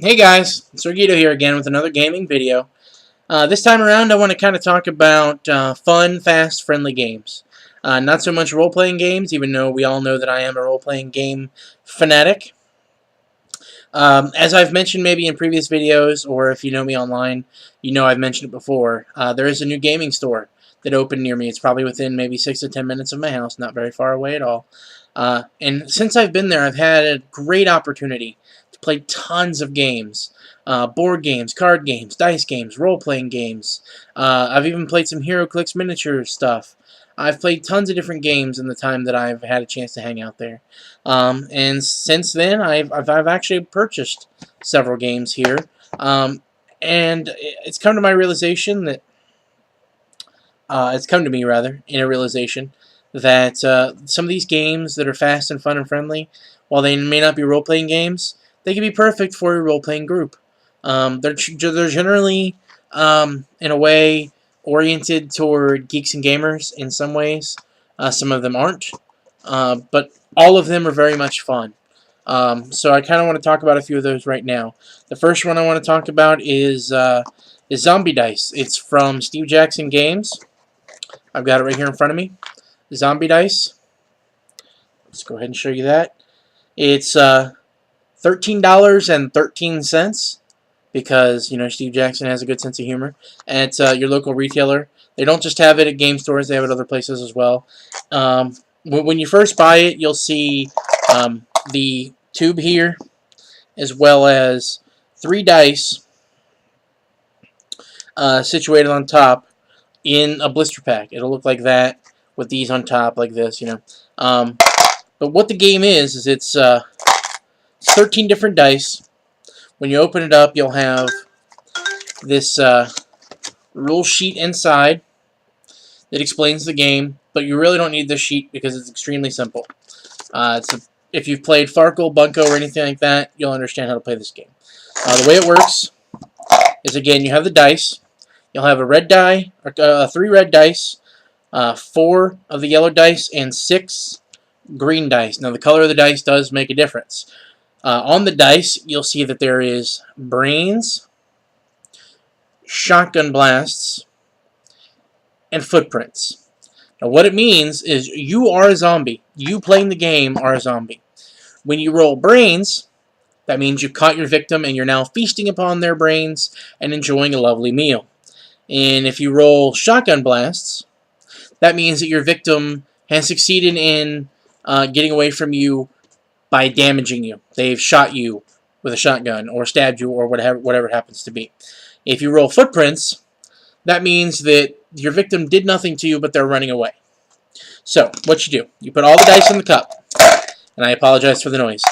Hey guys, Sergito here again with another gaming video. This time around I want to kind of talk about fun, fast, friendly games. Not so much role-playing games, even though we all know that I am a role-playing game fanatic. As I've mentioned maybe in previous videos, or if you know me online, you know I've mentioned it before, there is a new gaming store that opened near me. It's probably within maybe 6 to 10 minutes of my house, not very far away at all. And since I've been there, I've had a great opportunity to play tons of games. Board games, card games, dice games, role-playing games. I've even played some HeroClix miniature stuff. I've played tons of different games in the time that I've had a chance to hang out there. And since then, I've actually purchased several games here. And it's come to my realization that it's come to me rather in a realization that some of these games that are fast and fun and friendly, while they may not be role-playing games, they can be perfect for a role-playing group. They're generally, in a way, oriented toward geeks and gamers in some ways. Some of them aren't, but all of them are very much fun. So I kind of want to talk about a few of those right now. The first one I want to talk about is Zombie Dice. It's from Steve Jackson Games. I've got it right here in front of me. Zombie Dice. Let's go ahead and show you that. It's $13.13 because, you know, Steve Jackson has a good sense of humor. And it's your local retailer. They don't just have it at game stores, they have it other places as well. When you first buy it, you'll see the tube here, as well as 3 dice situated on top in a blister pack. It'll look like that with these on top like this, you know. But what the game is it's 13 different dice. When you open it up, you'll have this rule sheet inside that explains the game, but you really don't need this sheet because it's extremely simple. If you've played Farkle, Bunko, or anything like that, you'll understand how to play this game. The way it works is, again, you have the dice. You'll have a red die, or 3 red dice, 4 of the yellow dice, and 6 green dice. Now, the color of the dice does make a difference. On the dice, you'll see that there is brains, shotgun blasts, and footprints. Now, what it means is you are a zombie. You playing the game are a zombie. When you roll brains, that means you caught your victim and you're now feasting upon their brains and enjoying a lovely meal. And if you roll shotgun blasts, that means that your victim has succeeded in getting away from you by damaging you. They've shot you with a shotgun or stabbed you or whatever it happens to be. If you roll footprints, that means that your victim did nothing to you, but they're running away. So, what you do, you put all the dice in the cup, and I apologize for the noise.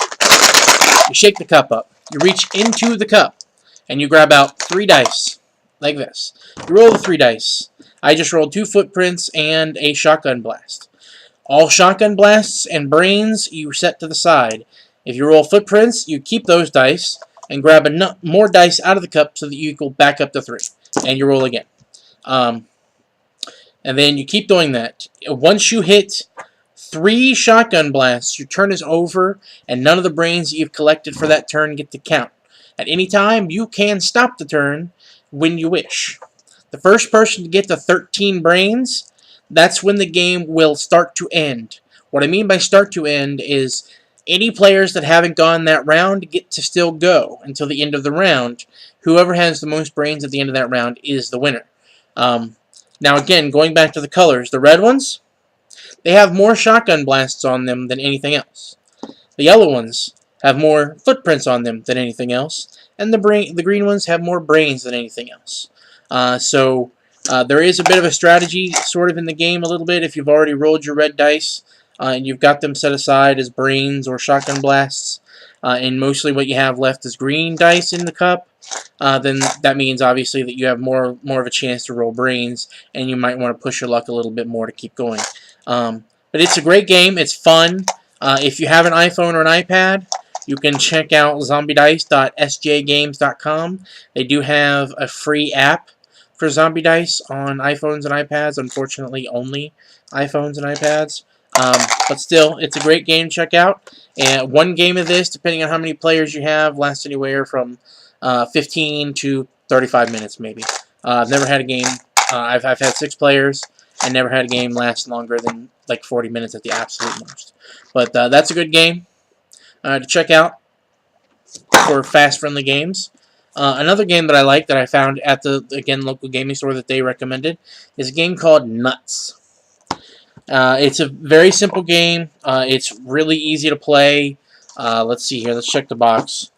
You shake the cup up. You reach into the cup, and you grab out 3 dice, like this. You roll the 3 dice. I just rolled 2 footprints and a shotgun blast. All shotgun blasts and brains you set to the side. If you roll footprints, you keep those dice and grab more dice out of the cup so that you go back up to 3. And you roll again. And then you keep doing that. Once you hit 3 shotgun blasts, your turn is over, and none of the brains that you've collected for that turn get to count. At any time, you can stop the turn when you wish. The first person to get to 13 brains, that's when the game will start to end. What I mean by start to end is any players that haven't gone that round get to still go until the end of the round. Whoever has the most brains at the end of that round is the winner. Now again, going back to the colors, the red ones, they have more shotgun blasts on them than anything else. The yellow ones have more footprints on them than anything else, and the green ones have more brains than anything else. So there is a bit of a strategy sort of in the game a little bit if you've already rolled your red dice and you've got them set aside as brains or shotgun blasts, and mostly what you have left is green dice in the cup. Then that means obviously that you have more of a chance to roll brains, and you might want to push your luck a little bit more to keep going. But it's a great game. It's fun. If you have an iPhone or an iPad, you can check out zombiedice.sjgames.com. They do have a free app for Zombie Dice on iPhones and iPads. Unfortunately, only iPhones and iPads. But still, it's a great game to check out. And one game of this, depending on how many players you have, lasts anywhere from 15 to 35 minutes, maybe. I've never had a game. I've had 6 players and never had a game last longer than like 40 minutes at the absolute most. But that's a good game to check out for fast, friendly games. Another game that I like that I found at the, again, local gaming store that they recommended is a game called Nuts. It's a very simple game. It's really easy to play. Let's see here. Let's check the box.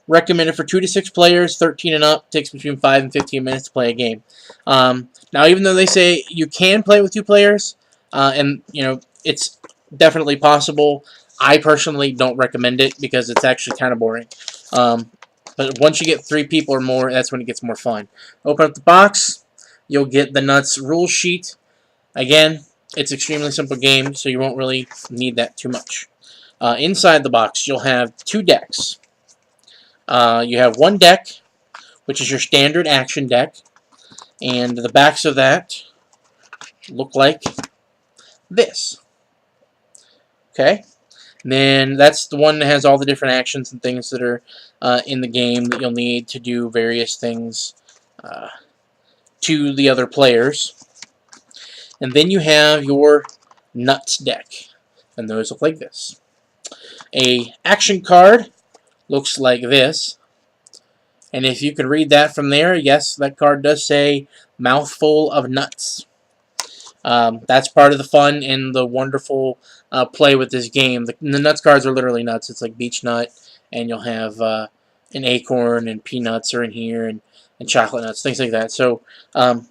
Recommended for 2 to 6 players, 13 and up. Takes between 5 and 15 minutes to play a game. Now, even though they say you can play with 2 players, and you know it's definitely possible, I personally don't recommend it because it's actually kind of boring. But once you get 3 people or more, that's when it gets more fun. Open up the box. You'll get the Nuts rule sheet. Again, it's an extremely simple game, so you won't really need that too much. Inside the box, you'll have 2 decks. You have one deck, which is your standard action deck, and the backs of that look like this. Okay? And then that's the one that has all the different actions and things that are in the game that you'll need to do various things to the other players. And then you have your Nuts deck, and those look like this. A action card looks like this, and if you can read that from there, yes, that card does say mouthful of nuts. That's part of the fun and the wonderful play with this game. The nuts cards are literally nuts. It's like beech nut, and you'll have an acorn and peanuts are in here, and chocolate nuts, things like that. So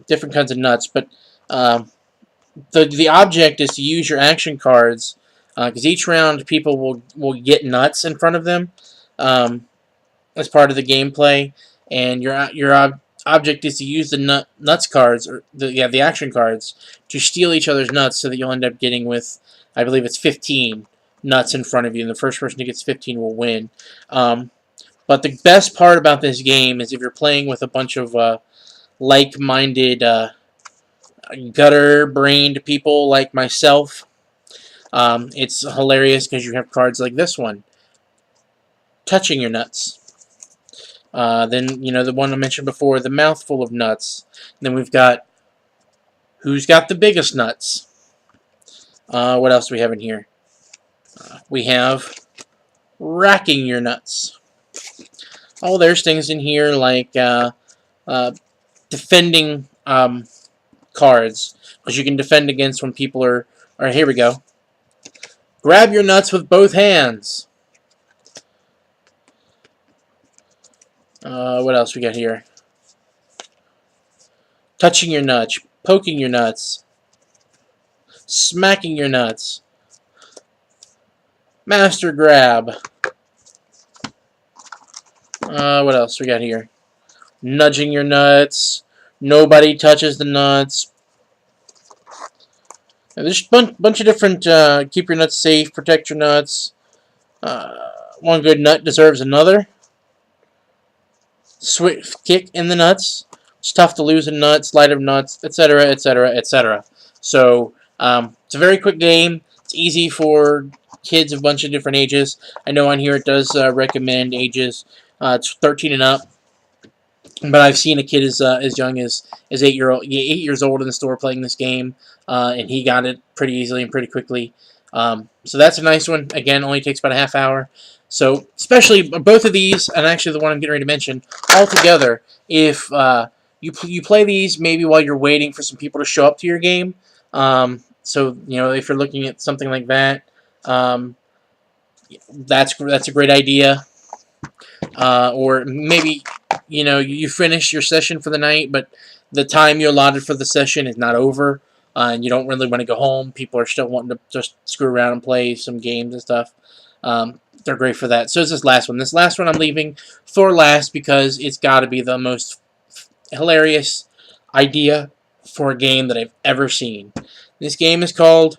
different kinds of nuts. But the object is to use your action cards, because each round people will get nuts in front of them as part of the gameplay, and your object is to use the nuts cards, or the action cards, to steal each other's nuts, so that you'll end up getting with, I believe it's 15 nuts in front of you, and the first person who gets 15 will win. But the best part about this game is if you're playing with a bunch of like-minded, gutter-brained people like myself, it's hilarious because you have cards like this one, touching your nuts. Then, you know, the one I mentioned before, the mouthful of nuts. And then we've got who's got the biggest nuts. What else do we have in here? We have racking your nuts. Oh, there's things in here like defending cards, because you can defend against when people are. Here we go. Grab your nuts with both hands. What else we got here? Touching your nuts, poking your nuts, smacking your nuts, master grab. What else we got here? Nudging your nuts. Nobody touches the nuts. Now, there's a bunch of different keep your nuts safe, protect your nuts. One good nut deserves another. Swift kick in the nuts. It's tough to lose in nuts, light of nuts, etc., etc., etc. So it's a very quick game. It's easy for kids of a bunch of different ages. I know on here it does recommend ages 13 and up, but I've seen a kid as young as 8 years old in the store playing this game, and he got it pretty easily and pretty quickly. So that's a nice one. Again, only takes about a half hour. So, especially both of these, and actually the one I'm getting ready to mention, all together, if you play these maybe while you're waiting for some people to show up to your game, so, you know, if you're looking at something like that, that's a great idea. Or maybe, you know, you finish your session for the night, but the time you allotted for the session is not over, and you don't really want to go home. People are still wanting to just screw around and play some games and stuff. They're great for that. So is this last one. This last one I'm leaving for last because it's got to be the most hilarious idea for a game that I've ever seen. This game is called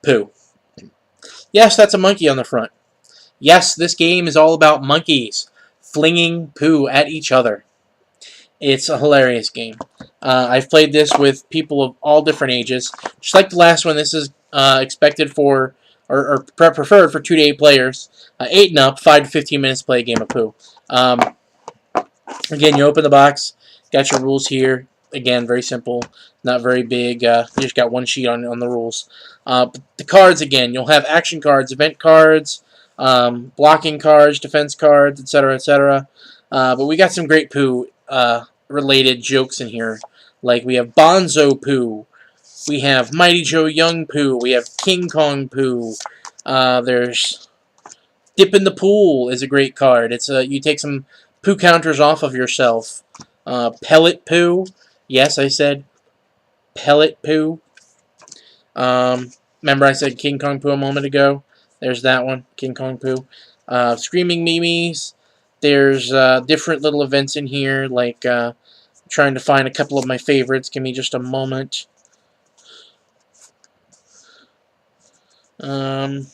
Pooh. Yes, that's a monkey on the front. Yes, this game is all about monkeys flinging poo at each other. It's a hilarious game. I've played this with people of all different ages. Just like the last one, this is expected for, or preferred for 2 to 8 players. 8 and up, 5 to 15 minutes to play a game of Pooh. Again, you open the box, got your rules here. Again, very simple, not very big. You just got one sheet on the rules. But the cards, again, you'll have action cards, event cards, blocking cards, defense cards, etc., etc. But we got some great Pooh related jokes in here. Like we have Bonzo Pooh, we have Mighty Joe Young Pooh, we have King Kong Pooh. There's Dip in the Pool is a great card. It's you take some Pooh counters off of yourself. Pellet Pooh. Yes, I said Pellet Pooh. Remember I said King Kong Pooh a moment ago? There's that one, King Kong Pooh. Screaming Mimis. There's different little events in here, like trying to find a couple of my favorites. Give me just a moment. There's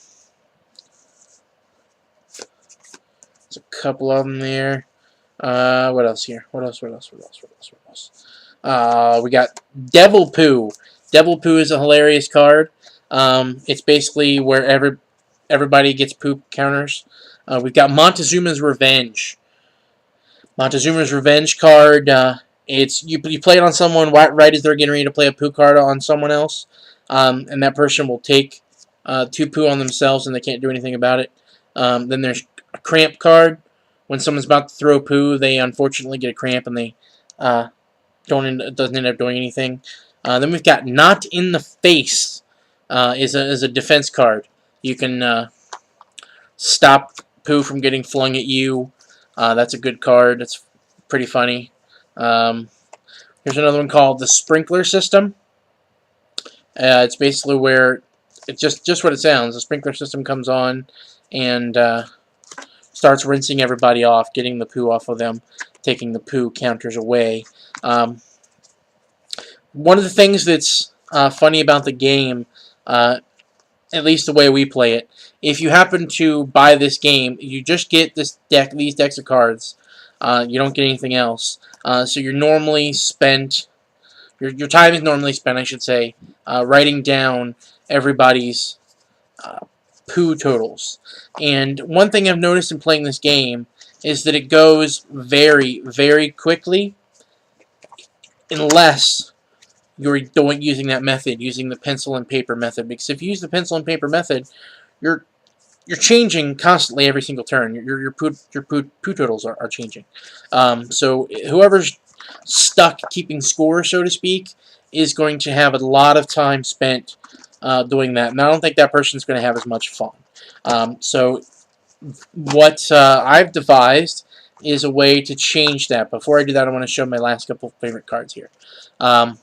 a couple of them there. What else here? What else? We got Devil Pooh. Devil Pooh is a hilarious card. It's basically where everybody gets Pooh counters. We've got Montezuma's Revenge. Montezuma's Revenge card. It's you play it on someone right as they're getting ready to play a Pooh card on someone else, and that person will take 2 Pooh on themselves, and they can't do anything about it. Then there's a Cramp card. When someone's about to throw Pooh, they unfortunately get a cramp, and they doesn't end up doing anything. Then we've got Not in the Face. Is a defense card. You can stop Pooh from getting flung at you. That's a good card. That's pretty funny. Here's another one called the Sprinkler System. It's basically where it's just what it sounds. The sprinkler system comes on and starts rinsing everybody off, getting the Pooh off of them, taking the Pooh counters away. One of the things that's funny about the game, at least the way we play it, if you happen to buy this game, you just get these decks of cards. You don't get anything else. So you're normally spent, your time is normally spent, I should say, writing down everybody's Pooh totals. And one thing I've noticed in playing this game is that it goes very, very quickly unless you're using that method, using the pencil and paper method. Because if you use the pencil and paper method, you're changing constantly every single turn. Your Pooh totals are changing. So whoever's stuck keeping score, so to speak, is going to have a lot of time spent doing that. And I don't think that person's going to have as much fun. So what I've devised is a way to change that. Before I do that, I want to show my last couple of favorite cards here.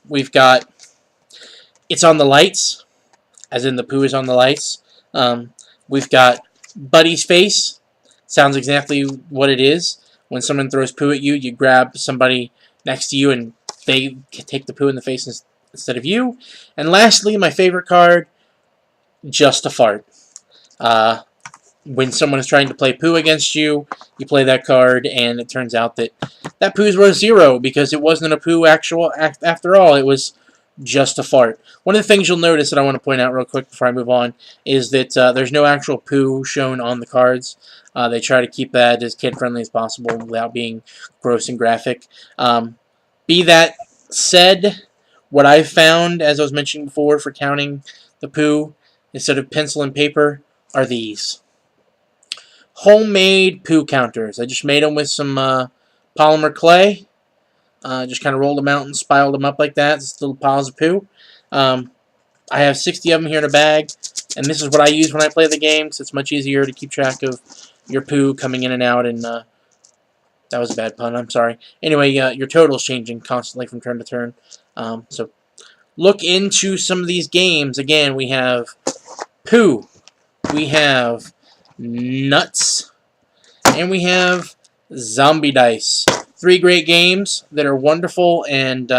We've got It's on the Lights, as in the Pooh is on the lights. We've got Buddy's Face. Sounds exactly what it is. When someone throws Pooh at you, you grab somebody next to you and they take the Pooh in the face instead of you. And lastly, my favorite card, Just a Fart. When someone is trying to play Pooh against you, you play that card, and it turns out that that Pooh's worth 0 because it wasn't a Pooh after all. It was just a fart. One of the things you'll notice that I want to point out real quick before I move on is that there's no actual Pooh shown on the cards. They try to keep that as kid-friendly as possible without being gross and graphic. Be that said, what I've found, as I was mentioning before, for counting the Pooh instead of pencil and paper, are these. Homemade Pooh counters. I just made them with some polymer clay. Just kind of rolled them out and spiraled them up like that. Just little piles of Pooh. I have 60 of them here in a bag, and this is what I use when I play the game, because it's much easier to keep track of your Pooh coming in and out. And that was a bad pun, I'm sorry. Anyway, your total's changing constantly from turn to turn. So look into some of these games. Again, we have Pooh, we have Nuts, and we have Zombie Dice. 3 great games that are wonderful and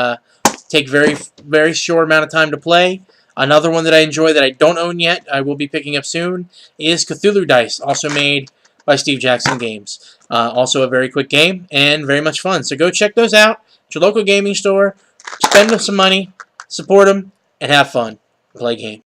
take very short amount of time to play. Another one that I enjoy that I don't own yet, I will be picking up soon, is Cthulhu Dice, also made by Steve Jackson Games. Also a very quick game and very much fun. So go check those out at your local gaming store. Spend some money, support them, and have fun. Play games.